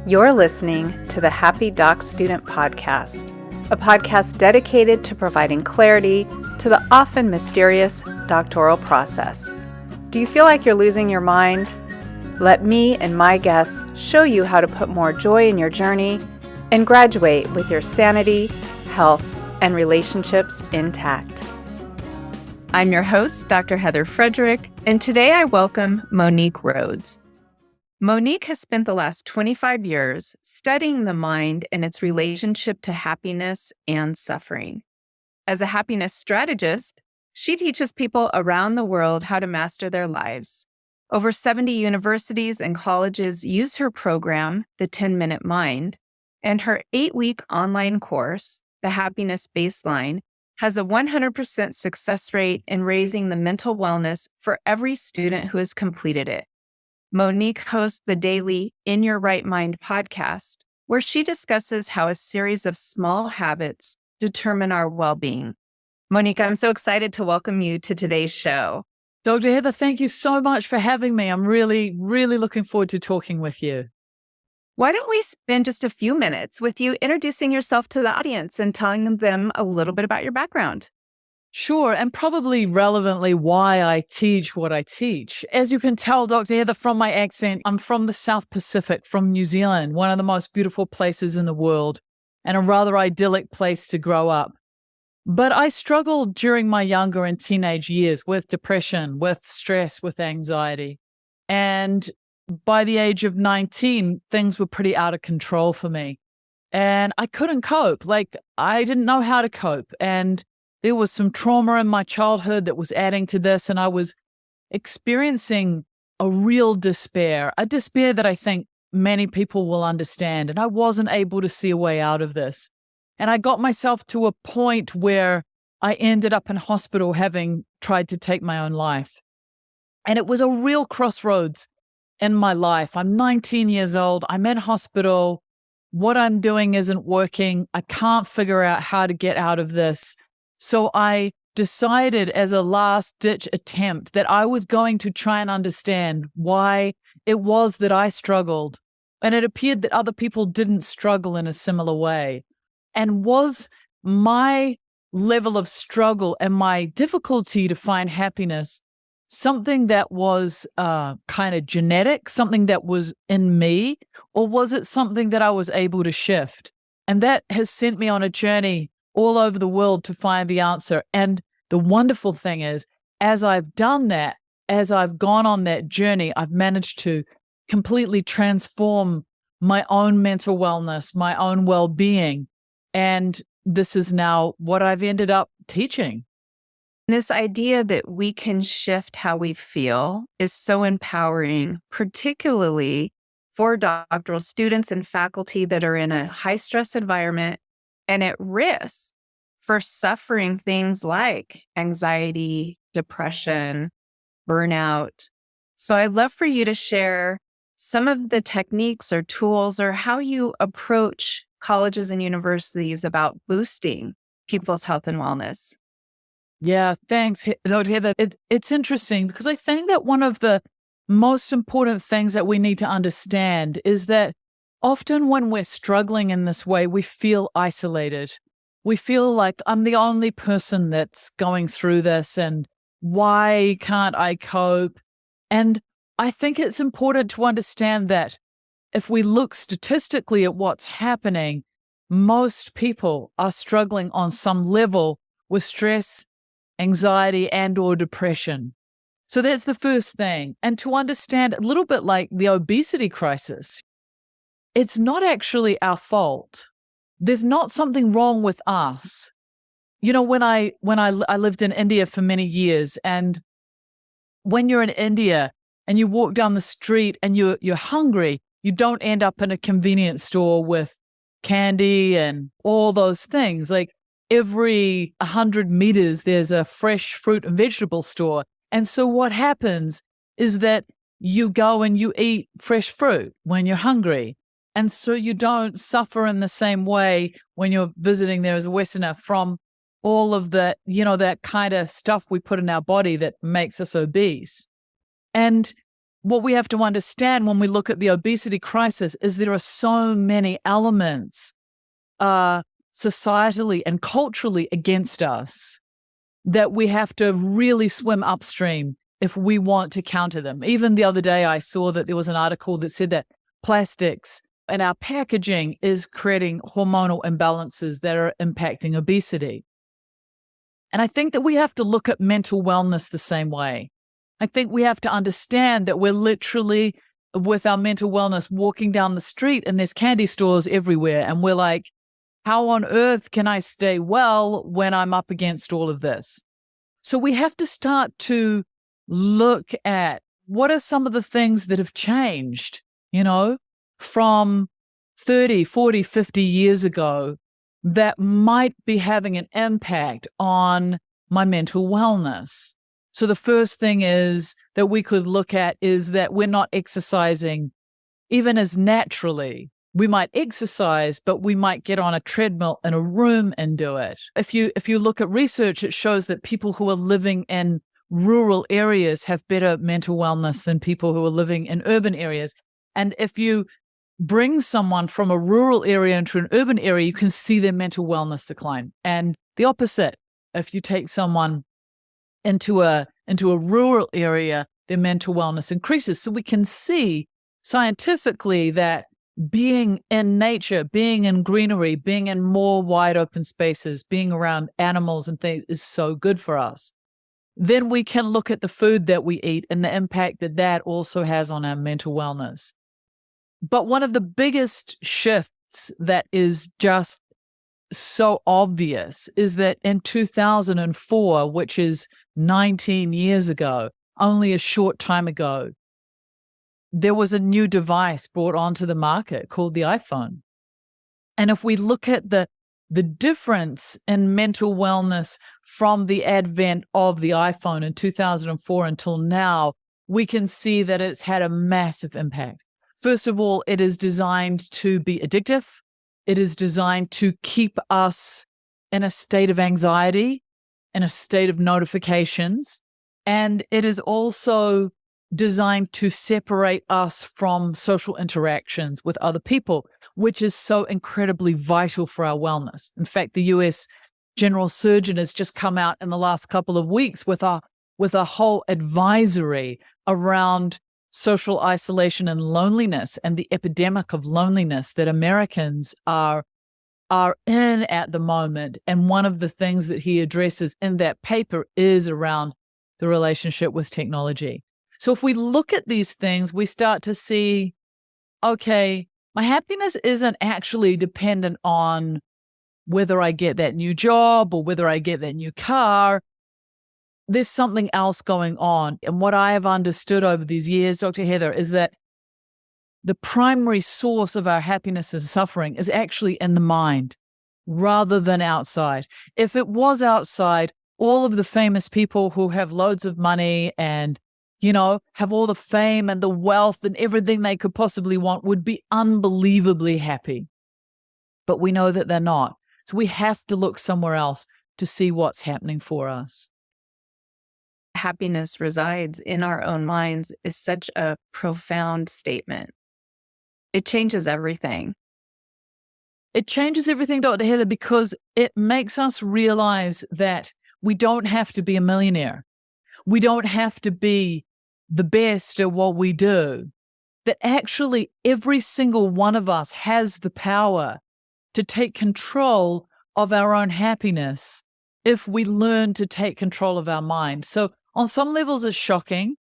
You're listening to the Happy Doc Student Podcast, a podcast dedicated to providing clarity to the often mysterious doctoral process. Do you feel like you're losing your mind? Let me and my guests show you how to put more joy in your journey and graduate with your sanity, health, and relationships intact. I'm your host, Dr. Heather Frederick, and today I welcome Monique Rhodes. Monique has spent the last 25 years studying the mind and its relationship to happiness and suffering. As a happiness strategist, she teaches people around the world how to master their lives. Over 70 universities and colleges use her program, The 10-Minute Mind, and her 8-week online course, The Happiness Baseline, has a 100% success rate in raising the mental wellness for every student who has completed it. Monique hosts the daily In Your Right Mind podcast, where she discusses how a series of small habits determine our well-being. Monique, I'm so excited to welcome you to today's show. Dr. Heather, thank you so much for having me. I'm really looking forward to talking with you. Why don't we spend just a few minutes with you introducing yourself to the audience and telling them a little bit about your background? Sure, and probably relevantly why I teach what I teach. As you can tell, Dr. Heather, from my accent, I'm from the South Pacific, from New Zealand, one of the most beautiful places in the world, and a rather idyllic place to grow up. But I struggled during my younger and teenage years with depression, with stress, with anxiety. And by the age of 19, things were pretty out of control for me. And I couldn't cope. I didn't know how to cope. And there was some trauma in my childhood that was adding to this. And I was experiencing a real despair, a despair that I think many people will understand. And I wasn't able to see a way out of this. And I got myself to a point where I ended up in hospital having tried to take my own life. And it was a real crossroads in my life. I'm 19 years old. I'm in hospital. What I'm doing isn't working. I can't figure out how to get out of this. So I decided as a last-ditch attempt that I was going to try and understand why it was that I struggled. And it appeared that other people didn't struggle in a similar way. And was my level of struggle and my difficulty to find happiness something that was kind of genetic, something that was in me, or was it something that I was able to shift? And that has sent me on a journey all over the world to find the answer. And the wonderful thing is, as I've done that, as I've gone on that journey, I've managed to completely transform my own mental wellness, my own well-being. And this is now what I've ended up teaching. This idea that we can shift how we feel is so empowering, particularly for doctoral students and faculty that are in a high-stress environment and at risk for suffering things like anxiety, depression, burnout. So I'd love for you to share some of the techniques or tools or how you approach colleges and universities about boosting people's health and wellness. Yeah, thanks, Dr. Heather. It's interesting because I think that one of the most important things that we need to understand is that often when we're struggling in this way, we feel isolated. We feel like I'm the only person that's going through this, and why can't I cope? And I think it's important to understand that if we look statistically at what's happening, most people are struggling on some level with stress, anxiety, and/or depression. So that's the first thing. And to understand a little bit like the obesity crisis, it's not actually our fault. There's not something wrong with us. You know, when I lived in India for many years, and when you're in India and you walk down the street and you're hungry, you don't end up in a convenience store with candy and all those things. Like every 100 meters, there's a fresh fruit and vegetable store. And so what happens is that you go and you eat fresh fruit when you're hungry. And so you don't suffer in the same way when you're visiting there as a Westerner from all of the, that kind of stuff we put in our body that makes us obese. And what we have to understand when we look at the obesity crisis is there are so many elements societally and culturally against us that we have to really swim upstream if we want to counter them. Even the other day, I saw that there was an article that said that plastics in our packaging is creating hormonal imbalances that are impacting obesity. And I think that we have to look at mental wellness the same way. I think we have to understand that we're literally, with our mental wellness, walking down the street and there's candy stores everywhere. And we're like, how on earth can I stay well when I'm up against all of this? So we have to start to look at what are some of the things that have changed, from 30, 40, 50 years ago that might be having an impact on my mental wellness. So the first thing is that we could look at is that we're not exercising even as naturally. We might exercise, but we might get on a treadmill in a room and do it. If you look at research, it shows that people who are living in rural areas have better mental wellness than people who are living in urban areas. And if you bring someone from a rural area into an urban area, you can see their mental wellness decline. And the opposite, if you take someone into a rural area, their mental wellness increases. So we can see scientifically that being in nature, being in greenery, being in more wide open spaces, being around animals and things is so good for us. Then we can look at the food that we eat and the impact that that also has on our mental wellness. But one of the biggest shifts that is just so obvious is that in 2004, which is 19 years ago, only a short time ago, there was a new device brought onto the market called the iPhone. And if we look at the difference in mental wellness from the advent of the iPhone in 2004 until now, we can see that it's had a massive impact. First of all, it is designed to be addictive. It is designed to keep us in a state of anxiety, in a state of notifications. And it is also designed to separate us from social interactions with other people, which is so incredibly vital for our wellness. In fact, the US General Surgeon has just come out in the last couple of weeks with a whole advisory around social isolation and loneliness and the epidemic of loneliness that Americans are in at the moment. And one of the things that he addresses in that paper is around the relationship with technology. So if we look at these things, we start to see, okay, my happiness isn't actually dependent on whether I get that new job or whether I get that new car. There's something else going on. And what I have understood over these years, Dr. Heather, is that the primary source of our happiness and suffering is actually in the mind rather than outside. If it was outside, all of the famous people who have loads of money and have all the fame and the wealth and everything they could possibly want would be unbelievably happy. But we know that they're not. So we have to look somewhere else to see what's happening for us. Happiness resides in our own minds is such a profound statement. It changes everything. It changes everything, Dr. Heather, because it makes us realize that we don't have to be a millionaire. We don't have to be the best at what we do. That actually every single one of us has the power to take control of our own happiness if we learn to take control of our mind. So on some levels it's shocking,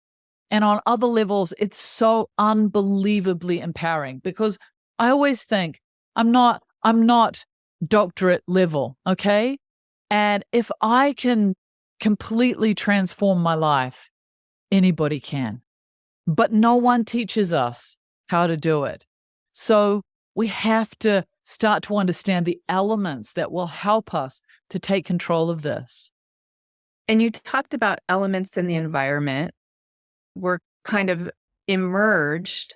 and on other levels it's so unbelievably empowering, because I always think I'm not doctorate level, okay? And if I can completely transform my life, anybody can. But no one teaches us how to do it. So we have to start to understand the elements that will help us to take control of this. And you talked about elements in the environment. We're kind of immersed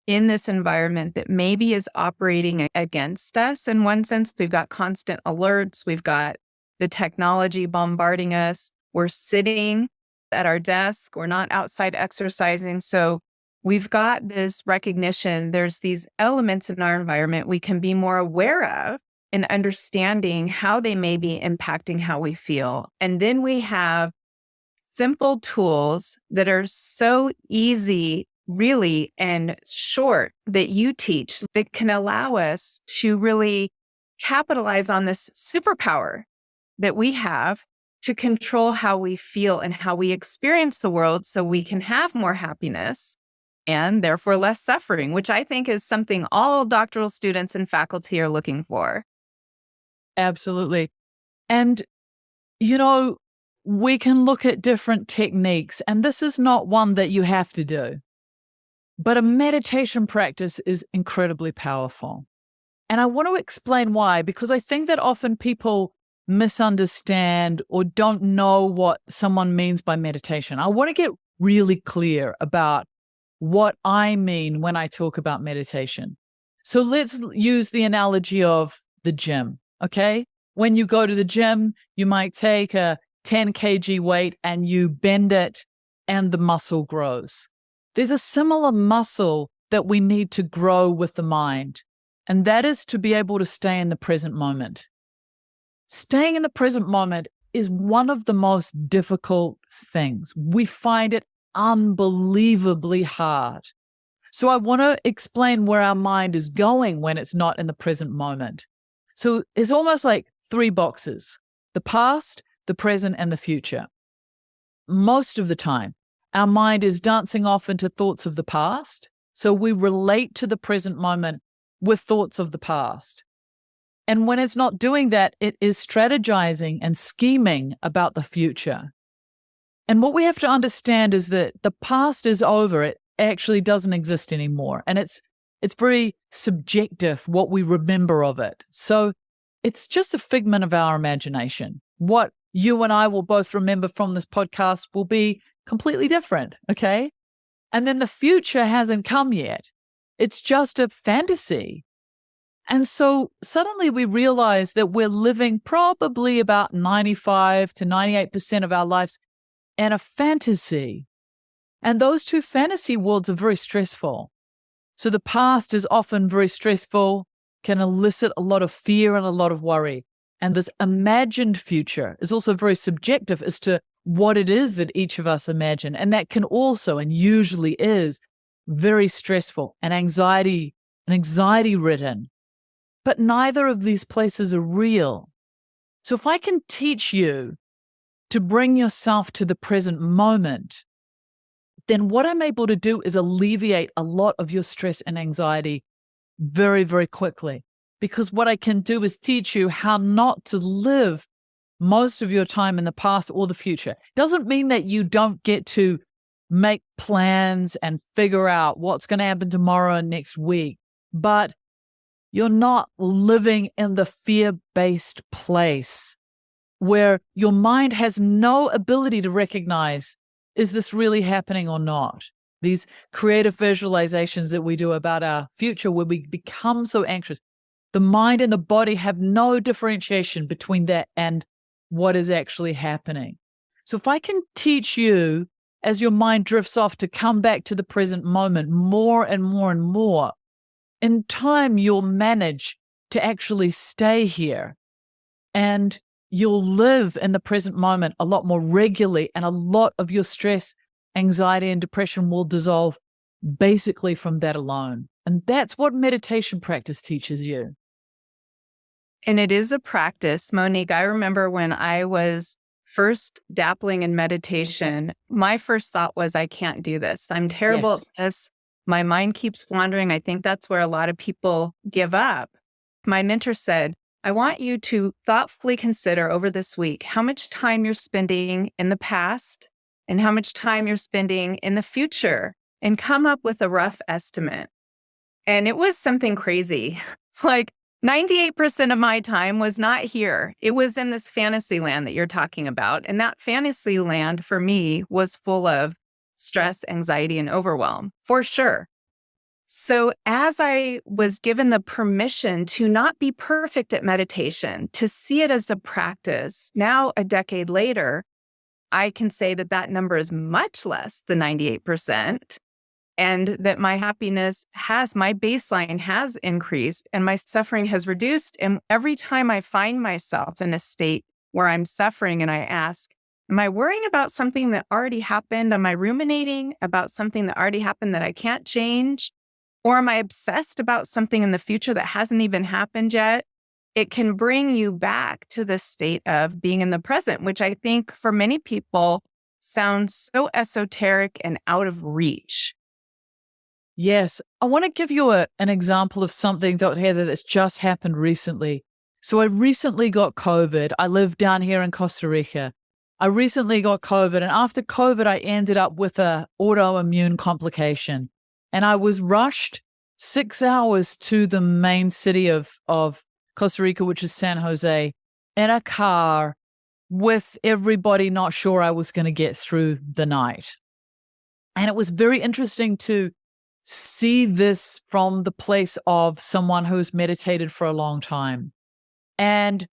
in this environment that maybe is operating against us. In one sense, we've got constant alerts. We've got the technology bombarding us. We're sitting at our desk. We're not outside exercising. So we've got this recognition, there's these elements in our environment we can be more aware of in understanding how they may be impacting how we feel. And then we have simple tools that are so easy, really, and short that you teach that can allow us to really capitalize on this superpower that we have to control how we feel and how we experience the world so we can have more happiness and therefore less suffering, which I think is something all doctoral students and faculty are looking for. Absolutely. And, we can look at different techniques, and this is not one that you have to do. But a meditation practice is incredibly powerful. And I want to explain why, because I think that often people misunderstand or don't know what someone means by meditation. I want to get really clear about what I mean when I talk about meditation. So let's use the analogy of the gym, okay? When you go to the gym, you might take a 10 kg weight and you bend it and the muscle grows. There's a similar muscle that we need to grow with the mind, and that is to be able to stay in the present moment. Staying in the present moment is one of the most difficult things. We find it unbelievably hard. So I want to explain where our mind is going when it's not in the present moment. So it's almost like 3 boxes: the past, the present, and the future. Most of the time, our mind is dancing off into thoughts of the past, so we relate to the present moment with thoughts of the past. And when it's not doing that, it is strategizing and scheming about the future. And what we have to understand is that the past is over. It actually doesn't exist anymore. And it's very subjective what we remember of it. So it's just a figment of our imagination. What you and I will both remember from this podcast will be completely different, okay? And then the future hasn't come yet. It's just a fantasy. And so suddenly we realize that we're living probably about 95 to 98% of our lives in a fantasy. And those two fantasy worlds are very stressful. So the past is often very stressful, can elicit a lot of fear and a lot of worry. And this imagined future is also very subjective as to what it is that each of us imagine. And that can also, and usually is, very stressful and anxiety ridden. But neither of these places are real. So if I can teach you to bring yourself to the present moment, then what I'm able to do is alleviate a lot of your stress and anxiety very, very quickly. Because what I can do is teach you how not to live most of your time in the past or the future. Doesn't mean that you don't get to make plans and figure out what's going to happen tomorrow and next week, but you're not living in the fear-based place where your mind has no ability to recognize, is this really happening or not? These creative visualizations that we do about our future where we become so anxious. The mind and the body have no differentiation between that and what is actually happening. So if I can teach you, as your mind drifts off, to come back to the present moment more and more and more, in time you'll manage to actually stay here and you'll live in the present moment a lot more regularly, and a lot of your stress, anxiety, and depression will dissolve basically from that alone. And that's what meditation practice teaches you. And it is a practice. Monique, I remember when I was first dabbling in meditation, my first thought was, I can't do this. I'm terrible at this. My mind keeps wandering. I think that's where a lot of people give up. My mentor said, I want you to thoughtfully consider over this week how much time you're spending in the past and how much time you're spending in the future, and come up with a rough estimate. And it was something crazy. Like 98% of my time was not here. It was in this fantasy land that you're talking about. And that fantasy land for me was full of stress, anxiety, and overwhelm, for sure. So as I was given the permission to not be perfect at meditation, to see it as a practice, now a decade later, I can say that that number is much less than 98%. and that my my baseline has increased and my suffering has reduced. And every time I find myself in a state where I'm suffering and I ask, am I worrying about something that already happened? Am I ruminating about something that already happened that I can't change? Or am I obsessed about something in the future that hasn't even happened yet? It can bring you back to the state of being in the present, which I think for many people sounds so esoteric and out of reach. Yes. I want to give you an example of something, Dr. Heather, that's just happened recently. So I recently got COVID. I live down here in Costa Rica. I recently got COVID, and after COVID, I ended up with an autoimmune complication. And I was rushed 6 hours to the main city of Costa Rica, which is San Jose, in a car with everybody not sure I was going to get through the night. And it was very interesting to see this from the place of someone who's meditated for a long time. And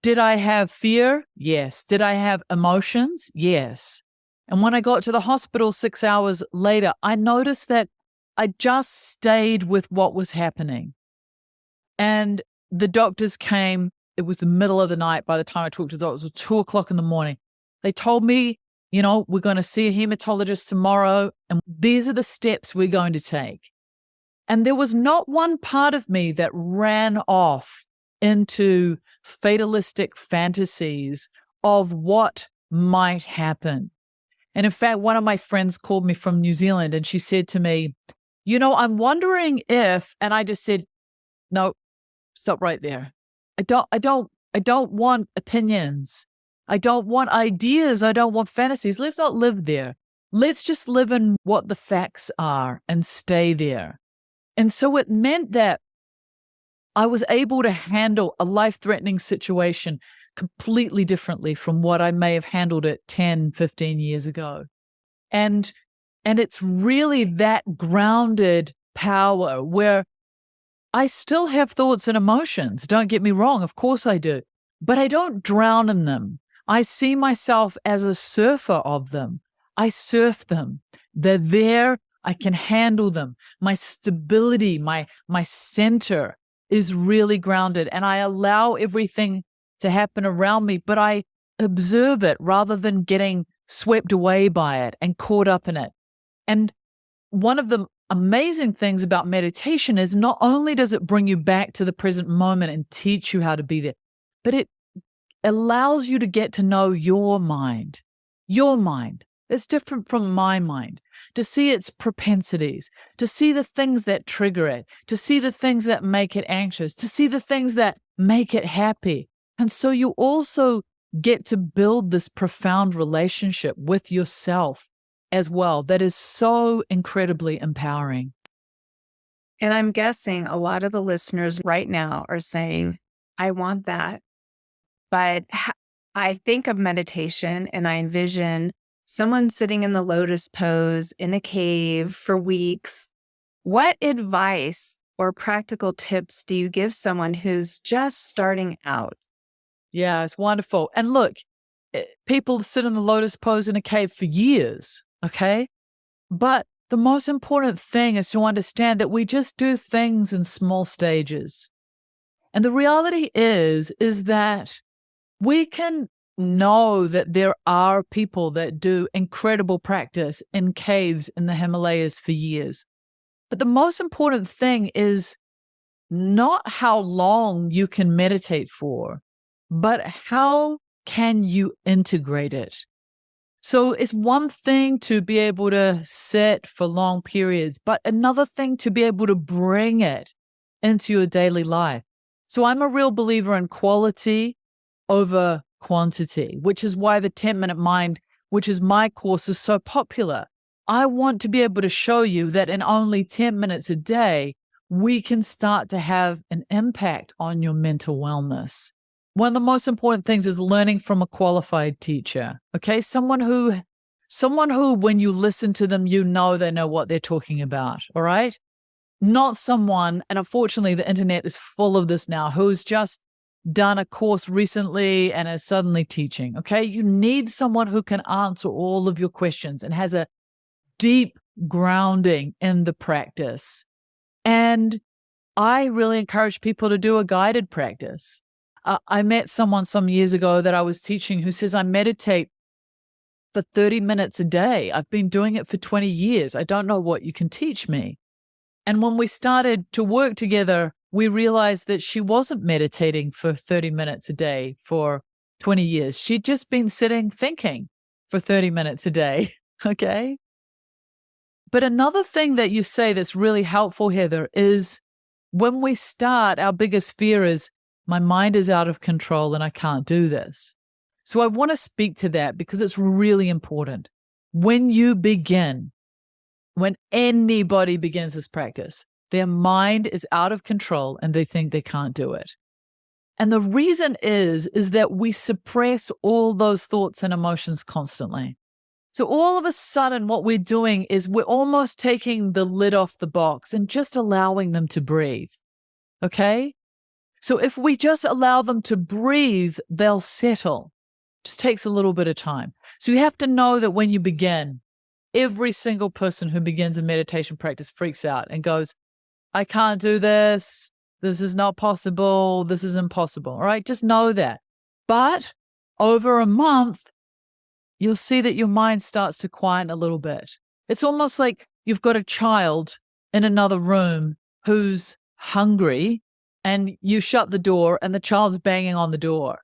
did I have fear? Yes. Did I have emotions? Yes. And when I got to the hospital 6 hours later, I noticed that I just stayed with what was happening. And the doctors came. It was the middle of the night by the time I talked to the doctors. It was 2:00 in the morning. They told me, we're going to see a hematologist tomorrow, and these are the steps we're going to take. And there was not one part of me that ran off into fatalistic fantasies of what might happen. And in fact, one of my friends called me from New Zealand, and she said to me, I'm wondering if, and I just said, no, stop right there. I don't want opinions. I don't want ideas. I don't want fantasies. Let's not live there. Let's just live in what the facts are and stay there. And so it meant that I was able to handle a life-threatening situation completely differently from what I may have handled it 10, 15 years ago. And it's really that grounded power where I still have thoughts and emotions. Don't get me wrong. Of course I do. But I don't drown in them. I see myself as a surfer of them. I surf them. They're there. I can handle them. My stability, my center is really grounded, and I allow everything to happen around me, but I observe it rather than getting swept away by it and caught up in it. And one of the amazing things about meditation is not only does it bring you back to the present moment and teach you how to be there, but it allows you to get to know your mind. Your mind. It's different from my mind. To see its propensities, to see the things that trigger it, to see the things that make it anxious, to see the things that make it happy. And so you also get to build this profound relationship with yourself as well that is so incredibly empowering. And I'm guessing a lot of the listeners right now are saying, I want that. But I think of meditation and I envision someone sitting in the lotus pose in a cave for weeks. What advice or practical tips do you give someone who's just starting out? Yeah, it's wonderful. And look, people sit in the lotus pose in a cave for years, okay? But the most important thing is to understand that we just do things in small stages. And the reality is that we can know that there are people that do incredible practice in caves in the Himalayas for years. But the most important thing is not how long you can meditate for, but how can you integrate it? So it's one thing to be able to sit for long periods, but another thing to be able to bring it into your daily life. So I'm a real believer in quality over quantity, which is why the 10-Minute Mind, which is my course, is so popular. I want to be able to show you that in only 10 minutes a day, we can start to have an impact on your mental wellness. One of the most important things is learning from a qualified teacher, okay? Someone who, when you listen to them, they know what they're talking about, all right? Not someone, and unfortunately the internet is full of this now, who's just done a course recently and is suddenly teaching, okay? You need someone who can answer all of your questions and has a deep grounding in the practice. And I really encourage people to do a guided practice. I met someone some years ago that I was teaching who says, I meditate for 30 minutes a day. I've been doing it for 20 years. I don't know what you can teach me. And when we started to work together, we realized that she wasn't meditating for 30 minutes a day for 20 years. She'd just been sitting thinking for 30 minutes a day. Okay. But another thing that you say that's really helpful, Heather, is when we start, our biggest fear is my mind is out of control and I can't do this. So I want to speak to that because it's really important. When you begin, when anybody begins this practice, their mind is out of control and they think they can't do it. And the reason is that we suppress all those thoughts and emotions constantly. So all of a sudden, what we're doing is we're almost taking the lid off the box and just allowing them to breathe. Okay? So if we just allow them to breathe, they'll settle. Just takes a little bit of time. So you have to know that when you begin, every single person who begins a meditation practice freaks out and goes, I can't do this. This is not possible. This is impossible. All right? Just know that. But over a month, you'll see that your mind starts to quieten a little bit. It's almost like you've got a child in another room who's hungry and you shut the door and the child's banging on the door.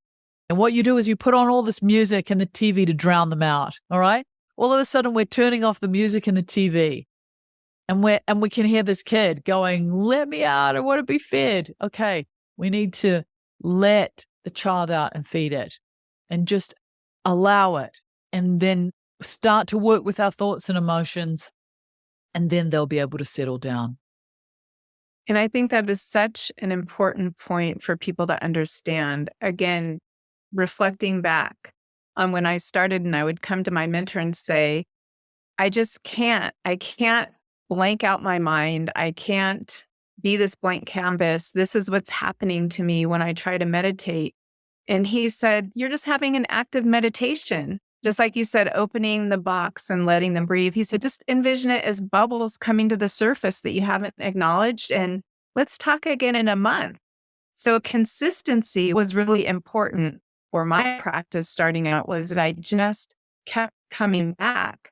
And what you do is you put on all this music and the TV to drown them out. All right? All of a sudden, we're turning off the music and the TV. And we can hear this kid going, let me out. I want to be fed. Okay, we need to let the child out and feed it and just allow it. And then start to work with our thoughts and emotions. And then they'll be able to settle down. And I think that is such an important point for people to understand. Again, reflecting back on when I started and I would come to my mentor and say, I can't blank out my mind. I can't be this blank canvas. This is what's happening to me when I try to meditate. And he said, you're just having an active meditation. Just like you said, opening the box and letting them breathe. He said, just envision it as bubbles coming to the surface that you haven't acknowledged. And let's talk again in a month. So consistency was really important for my practice starting out, was that I just kept coming back.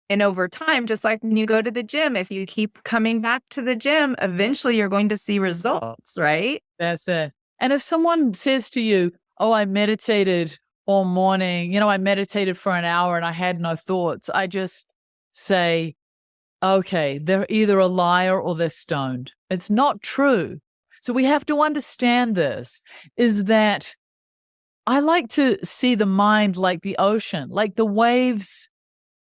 And over time, just like when you go to the gym, if you keep coming back to the gym, eventually you're going to see results, right? That's it. And if someone says to you, oh, I meditated all morning, I meditated for an hour and I had no thoughts, I just say, okay, they're either a liar or they're stoned. It's not true. So we have to understand this, is that I like to see the mind like the ocean, like the waves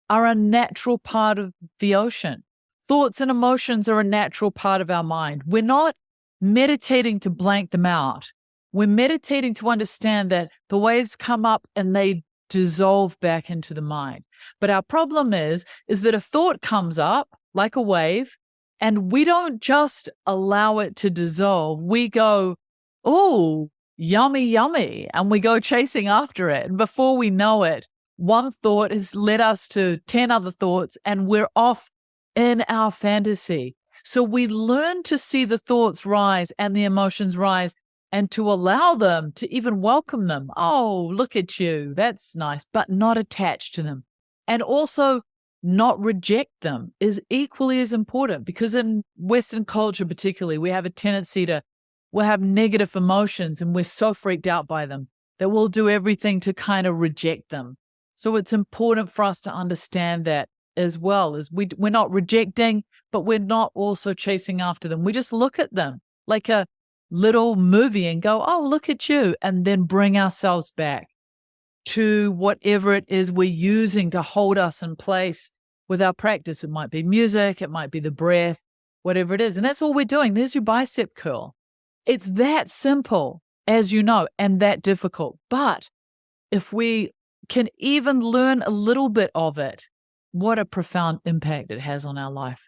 are a natural part of the ocean. Thoughts and emotions are a natural part of our mind. We're not meditating to blank them out. We're meditating to understand that the waves come up and they dissolve back into the mind. But our problem is that a thought comes up like a wave and we don't just allow it to dissolve. We go, oh, yummy, yummy. And we go chasing after it. And before we know it, one thought has led us to 10 other thoughts and we're off in our fantasy. So we learn to see the thoughts rise and the emotions rise and to allow them, to even welcome them. Oh, look at you. That's nice, but not attach to them. And also not reject them is equally as important, because in Western culture particularly, we have a tendency we'll have negative emotions and we're so freaked out by them that we'll do everything to kind of reject them. So it's important for us to understand that as well, as we're not rejecting, but we're not also chasing after them. We just look at them like a little movie and go, oh, look at you, and then bring ourselves back to whatever it is we're using to hold us in place with our practice. It might be music, it might be the breath, whatever it is. And that's all we're doing. There's your bicep curl. It's that simple, as you know, and that difficult. But if we can even learn a little bit of it, what a profound impact it has on our life.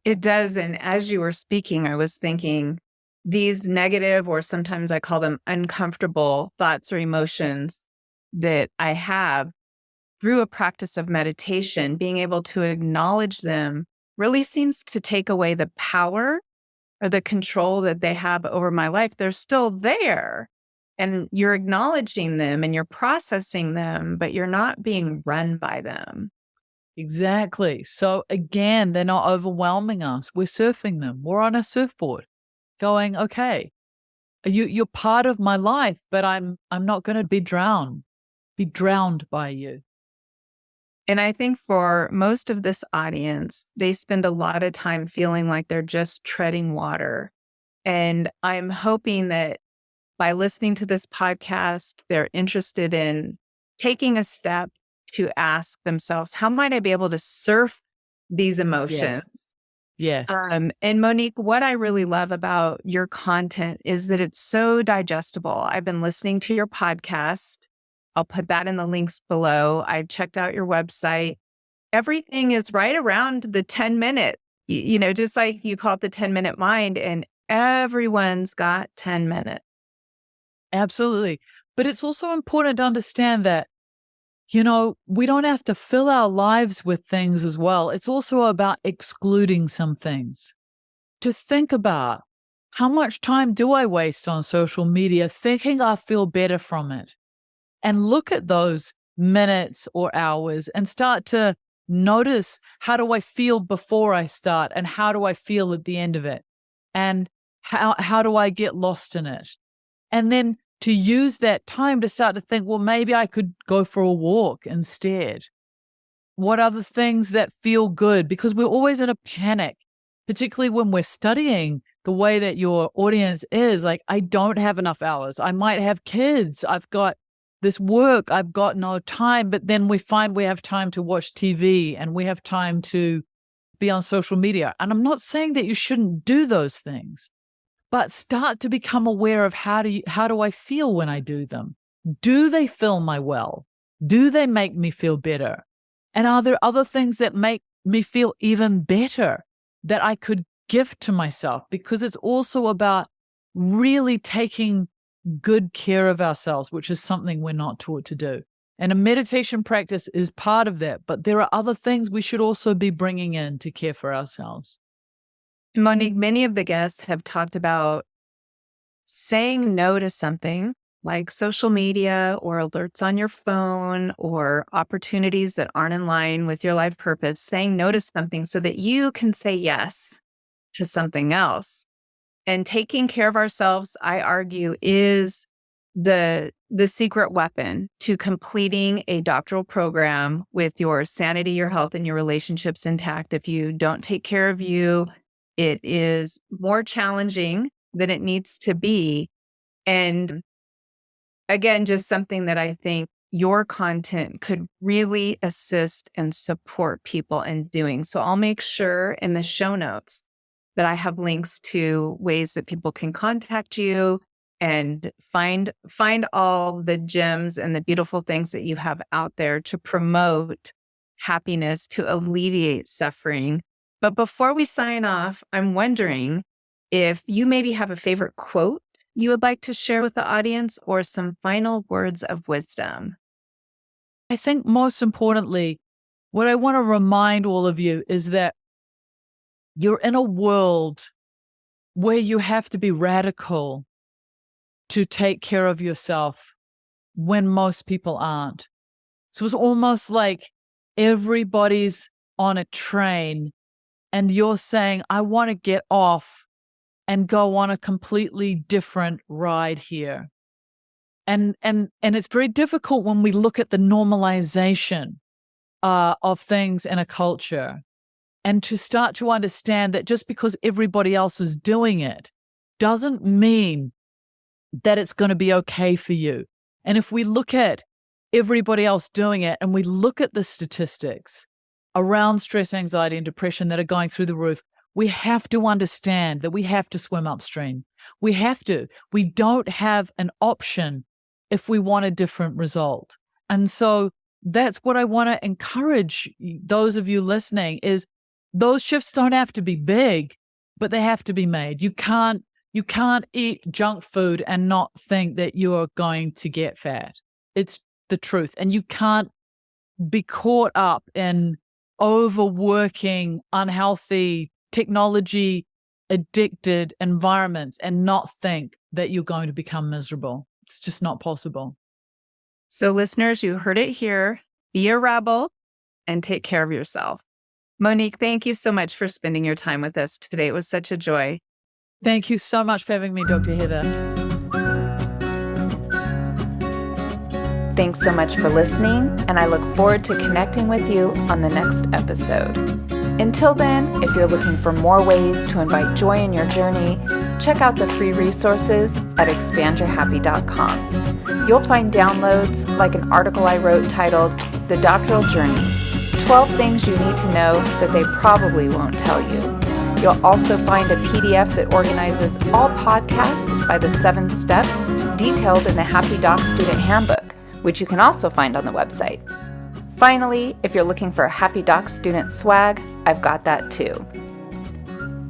It does. And as you were speaking, I was thinking these negative, or sometimes I call them uncomfortable thoughts or emotions that I have, through a practice of meditation, being able to acknowledge them really seems to take away the power or the control that they have over my life. They're still there and you're acknowledging them and you're processing them, but you're not being run by them. Exactly. So again, they're not overwhelming us. We're surfing them. We're on a surfboard going, okay, you're part of my life, but I'm not going to be drowned by you. And I think for most of this audience, they spend a lot of time feeling like they're just treading water. And I'm hoping that by listening to this podcast, they're interested in taking a step to ask themselves, how might I be able to surf these emotions? Yes. And Monique, what I really love about your content is that it's so digestible. I've been listening to your podcast. I'll put that in the links below. I've checked out your website. Everything is right around the 10-minute, just like you call it the 10-minute mind, and everyone's got 10 minutes. Absolutely. But it's also important to understand that, we don't have to fill our lives with things as well. It's also about excluding some things. To think about, how much time do I waste on social media thinking I feel better from it? And look at those minutes or hours and start to notice, how do I feel before I start and how do I feel at the end of it? And how do I get lost in it? And then to use that time to start to think, well, maybe I could go for a walk instead. What are the things that feel good? Because we're always in a panic, particularly when we're studying the way that your audience is. Like, I don't have enough hours. I might have kids. I've got this work. I've got no time. But then we find we have time to watch TV and we have time to be on social media. And I'm not saying that you shouldn't do those things, but start to become aware of how do I feel when I do them? Do they fill my well? Do they make me feel better? And are there other things that make me feel even better that I could give to myself? Because it's also about really taking good care of ourselves, which is something we're not taught to do. And a meditation practice is part of that, but there are other things we should also be bringing in to care for ourselves. Monique, many of the guests have talked about saying no to something like social media or alerts on your phone or opportunities that aren't in line with your life purpose, saying no to something so that you can say yes to something else. And taking care of ourselves, I argue, is the secret weapon to completing a doctoral program with your sanity, your health, and your relationships intact. If you don't take care of you, it is more challenging than it needs to be. And again, just something that I think your content could really assist and support people in doing. So I'll make sure in the show notes that I have links to ways that people can contact you and find all the gems and the beautiful things that you have out there to promote happiness, to alleviate suffering. But before we sign off, I'm wondering if you maybe have a favorite quote you would like to share with the audience or some final words of wisdom. I think most importantly, what I want to remind all of you is that you're in a world where you have to be radical to take care of yourself when most people aren't. So it's almost like everybody's on a train and you're saying, I want to get off and go on a completely different ride here. And it's very difficult when we look at the normalization of things in a culture, and to start to understand that just because everybody else is doing it doesn't mean that it's going to be okay for you. And if we look at everybody else doing it and we look at the statistics around stress, anxiety, and depression that are going through the roof, we have to understand that we have to swim upstream. We have to. We don't have an option if we want a different result. And so that's what I want to encourage those of you listening is those shifts don't have to be big, but they have to be made. You can't eat junk food and not think that you are going to get fat. It's the truth. And you can't be caught up in overworking, unhealthy, technology addicted environments and not think that you're going to become miserable. It's just not possible. So listeners, you heard it here. Be a rebel and take care of yourself. Monique, thank you so much for spending your time with us today. It was such a joy. Thank you so much for having me, Dr. Heather. Thanks so much for listening, and I look forward to connecting with you on the next episode. Until then, if you're looking for more ways to invite joy in your journey, check out the free resources at expandyourhappy.com. You'll find downloads like an article I wrote titled The Doctoral Journey, 12 Things You Need to Know That They Probably Won't Tell You. You'll also find a PDF that organizes all podcasts by the 7 steps detailed in the Happy Doc Student Handbook, which you can also find on the website. Finally, if you're looking for Happy Doc student swag, I've got that too.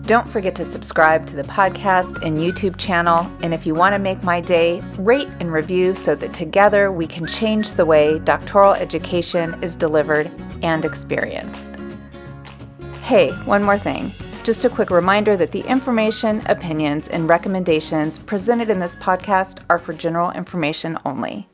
Don't forget to subscribe to the podcast and YouTube channel, and if you want to make my day, rate and review so that together we can change the way doctoral education is delivered and experienced. Hey, one more thing. Just a quick reminder that the information, opinions, and recommendations presented in this podcast are for general information only.